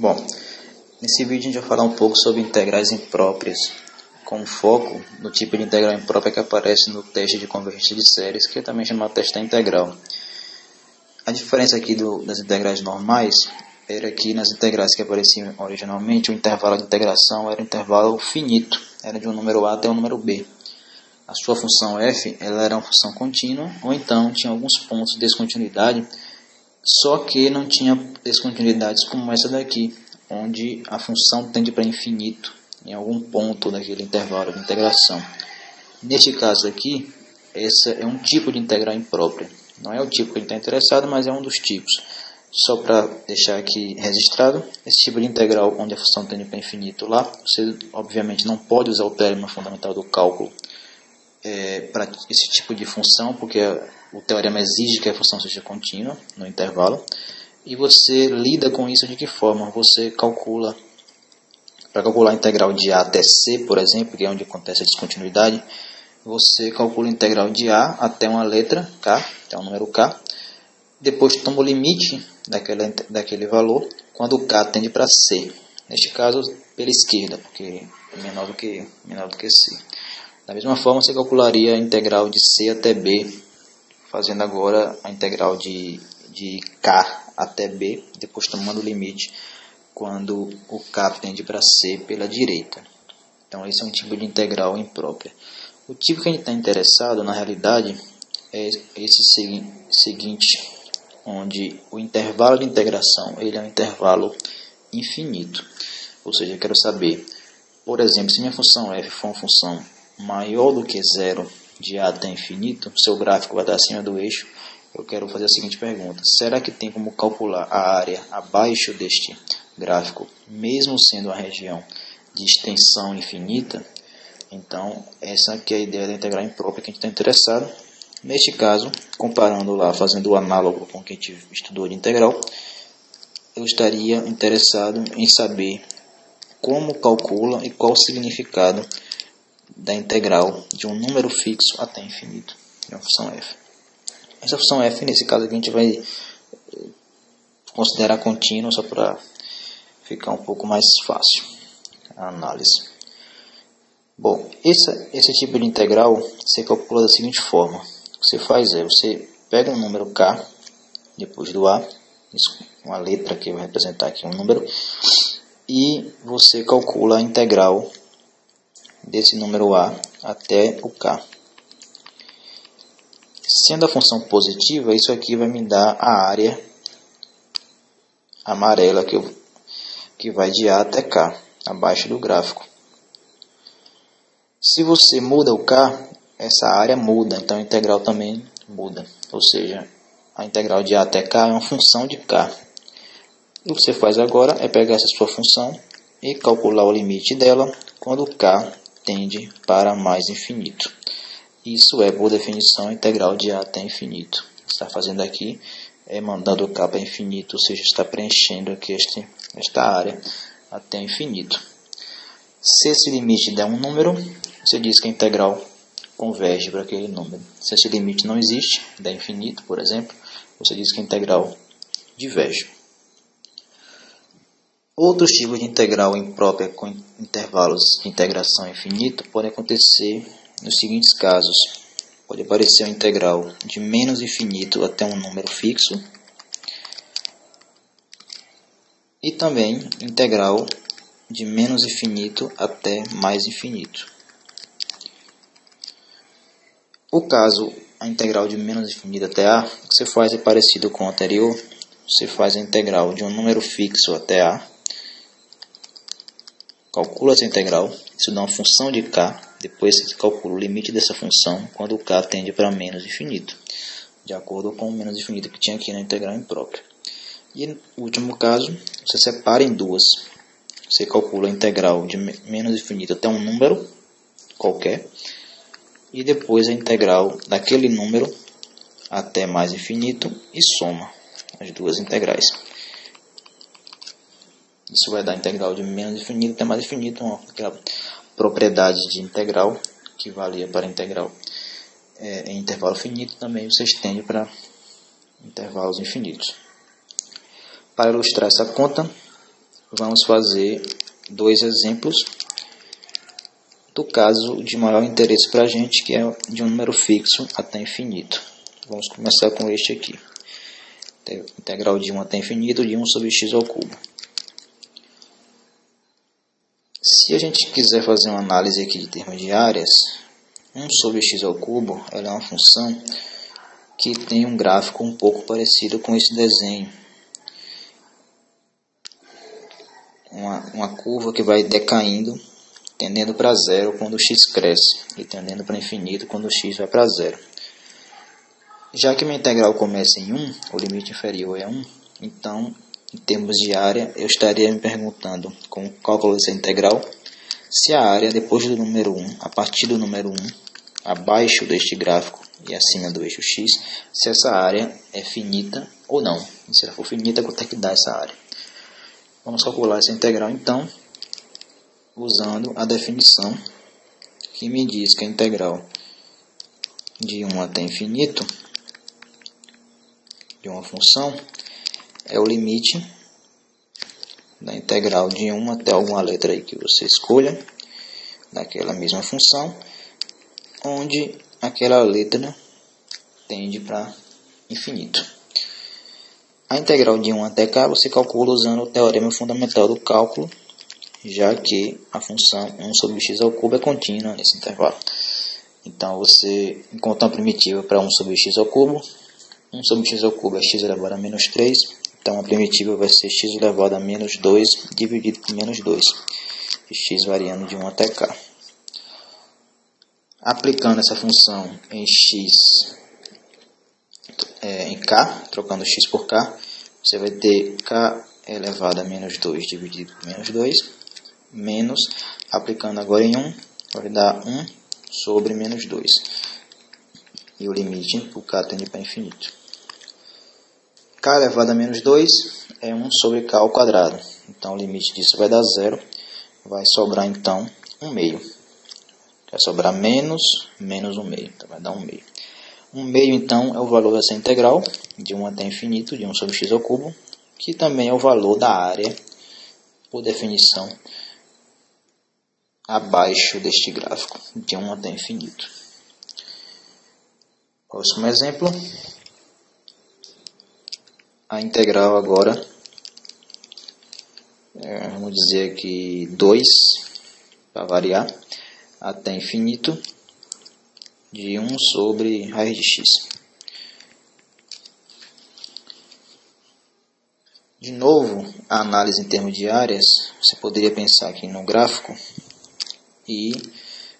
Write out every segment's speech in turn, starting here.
Bom, nesse vídeo a gente vai falar um pouco sobre integrais impróprias, com foco no tipo de integral imprópria que aparece no teste de convergência de séries, que é também chamado teste da integral. A diferença aqui das integrais normais era que nas integrais que apareciam originalmente, o intervalo de integração era um intervalo finito, era de um número a até um número b. A sua função f ela era uma função contínua, ou então tinha alguns pontos de descontinuidade, só que não tinha descontinuidades como essa daqui, onde a função tende para infinito em algum ponto daquele intervalo de integração. Neste caso aqui, esse é um tipo de integral imprópria. Não é o tipo que a gente está interessado, mas é um dos tipos. Só para deixar aqui registrado, esse tipo de integral onde a função tende para infinito lá, você obviamente não pode usar o teorema fundamental do cálculo para esse tipo de função, porque o teorema exige que a função seja contínua no intervalo. E você lida com isso de que forma? Você calcula, para calcular a integral de a até c, por exemplo, que é onde acontece a descontinuidade, você calcula a integral de a até uma letra k, até um número k, depois toma o limite daquele valor quando k tende para c. Neste caso, pela esquerda, porque é menor do que c. Da mesma forma, você calcularia a integral de c até b, fazendo agora a integral de k até b, depois tomando o limite quando o k tende para c pela direita. Então, esse é um tipo de integral imprópria. O tipo que a gente está interessado, na realidade, é esse seguinte, onde o intervalo de integração ele é um intervalo infinito. Ou seja, eu quero saber, por exemplo, se minha função f for uma função maior do que zero de a até infinito, seu gráfico vai estar acima do eixo. Eu quero fazer a seguinte pergunta: será que tem como calcular a área abaixo deste gráfico, mesmo sendo uma região de extensão infinita? Então, essa aqui é a ideia da integral imprópria que a gente está interessado. Neste caso, comparando lá, fazendo o análogo com o que a gente estudou de integral, eu estaria interessado em saber como calcula e qual o significado da integral de um número fixo até infinito, de uma função f. Essa função f, nesse caso aqui, a gente vai considerar contínua, só para ficar um pouco mais fácil a análise. Bom, esse tipo de integral você calcula da seguinte forma. O que você faz você pega um número k, depois do a, uma letra que vai representar aqui um número, e você calcula a integral desse número a até o k. Sendo a função positiva, isso aqui vai me dar a área amarela que vai de a até k, abaixo do gráfico. Se você muda o k, essa área muda, então a integral também muda. Ou seja, a integral de a até k é uma função de k. E o que você faz agora é pegar essa sua função e calcular o limite dela quando o k tende para mais infinito. Isso é, por definição, a integral de a até infinito. O que você está fazendo aqui é mandando o k para infinito, ou seja, está preenchendo aqui esta área até infinito. Se esse limite der um número, você diz que a integral converge para aquele número. Se esse limite não existe, der infinito, por exemplo, você diz que a integral diverge. Outros tipos de integral imprópria com intervalos de integração infinito podem acontecer nos seguintes casos. Pode aparecer uma integral de menos infinito até um número fixo e também integral de menos infinito até mais infinito. O caso, a integral de menos infinito até a, o que você faz é parecido com o anterior. Você faz a integral de um número fixo até a, calcula essa integral, isso dá uma função de k, depois você calcula o limite dessa função quando o k tende para menos infinito, de acordo com o menos infinito que tinha aqui na integral imprópria. E no último caso, você separa em duas. Você calcula a integral de menos infinito até um número qualquer, e depois a integral daquele número até mais infinito e soma as duas integrais. Isso vai dar a integral de menos infinito até mais infinito, aquela propriedade de integral que valia para a integral em intervalo finito, também você estende para intervalos infinitos. Para ilustrar essa conta, vamos fazer dois exemplos do caso de maior interesse para a gente, que é de um número fixo até infinito. Vamos começar com este aqui. Integral de 1 até infinito de 1 sobre x ao cubo. Se a gente quiser fazer uma análise aqui de termos de áreas, 1 sobre x ao cubo ela é uma função que tem um gráfico um pouco parecido com esse desenho. Uma curva que vai decaindo, tendendo para zero quando o x cresce e tendendo para infinito quando o x vai para zero. Já que minha integral começa em 1, o limite inferior é 1, então, em termos de área, eu estaria me perguntando, com o cálculo dessa integral, se a área depois do número 1, a partir do número 1, abaixo deste gráfico e acima do eixo x, se essa área é finita ou não. E se ela for finita, quanto é que dá essa área? Vamos calcular essa integral, então, usando a definição que me diz que a integral de 1 até infinito de uma função é o limite da integral de 1 até alguma letra aí que você escolha, daquela mesma função, onde aquela letra tende para infinito. A integral de 1 até k você calcula usando o teorema fundamental do cálculo, já que a função 1 sobre x ao cubo é contínua nesse intervalo. Então você encontra uma primitiva para 1 sobre x ao cubo. 1 sobre x ao cubo é x elevado a menos 3. Então a primitiva vai ser x elevado a menos 2 dividido por menos 2. E x variando de 1 até k. Aplicando essa função em x, em k, trocando x por k, você vai ter k elevado a menos 2 dividido por menos 2. Menos, aplicando agora em 1, vai dar 1 sobre menos 2. E o limite, o k tende para infinito. K elevado a menos 2 é 1 sobre k ao quadrado. Então o limite disso vai dar 0. Vai sobrar então 1 meio. Vai sobrar menos 1 meio. Então vai dar 1 meio. 1 meio então é o valor dessa integral, de 1 até infinito, de 1 sobre x ao cubo, que também é o valor da área, por definição, abaixo deste gráfico, de 1 até infinito. Próximo exemplo. A integral agora, vamos dizer aqui 2, para variar, até infinito, de 1 sobre raiz de x. De novo, a análise em termos de áreas, você poderia pensar aqui no gráfico e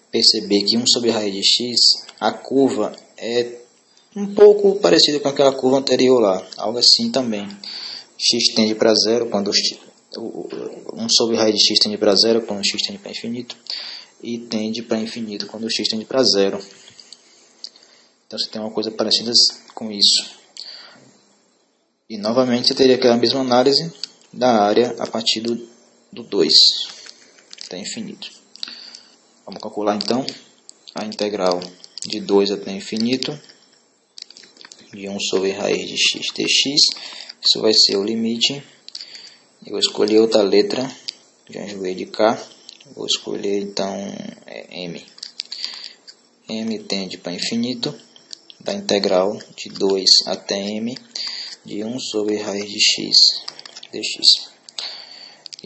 perceber que 1 sobre raiz de x, a curva é um pouco parecida com aquela curva anterior lá, algo assim também. X tende para zero quando 1 sobre raiz de x tende para zero quando x tende para infinito, e tende para infinito quando x tende para zero. Então você tem uma coisa parecida com isso. E novamente você teria aquela mesma análise da área a partir do 2 até infinito. Vamos calcular então a integral de 2 até infinito de 1 sobre raiz de x dx. Isso vai ser o limite. Eu vou escolher outra letra, já enjoei de k. Vou escolher então m. M tende para infinito, da integral de 2 até m de 1 sobre raiz de x dx.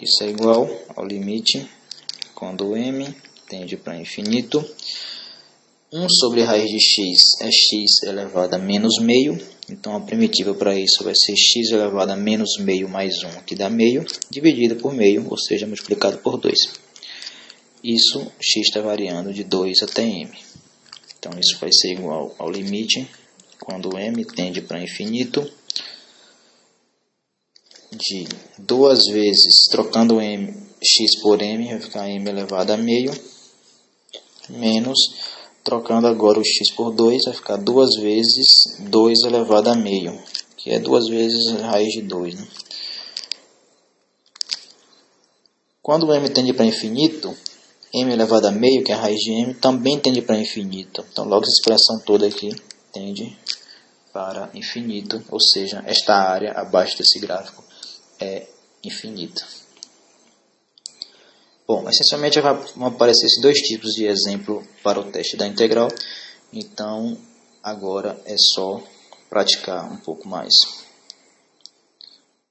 Isso é igual ao limite quando m tende para infinito. 1 sobre raiz de x é x elevado a menos meio. Então a primitiva para isso vai ser x elevado a menos meio mais 1, que dá meio, dividido por meio, ou seja, multiplicado por 2. Isso, x está variando de 2 até m. Então isso vai ser igual ao limite quando m tende para infinito, de 2 vezes, trocando x por m, vai ficar m elevado a meio, menos, trocando agora o x por 2, vai ficar 2 vezes 2 elevado a meio, que é 2 vezes raiz de 2. Né? Quando o m tende para infinito, m elevado a meio, que é a raiz de m, também tende para infinito. Então logo essa expressão toda aqui tende para infinito, ou seja, esta área abaixo desse gráfico é infinita. Bom, essencialmente vão aparecer esses dois tipos de exemplo para o teste da integral. Então, agora é só praticar um pouco mais.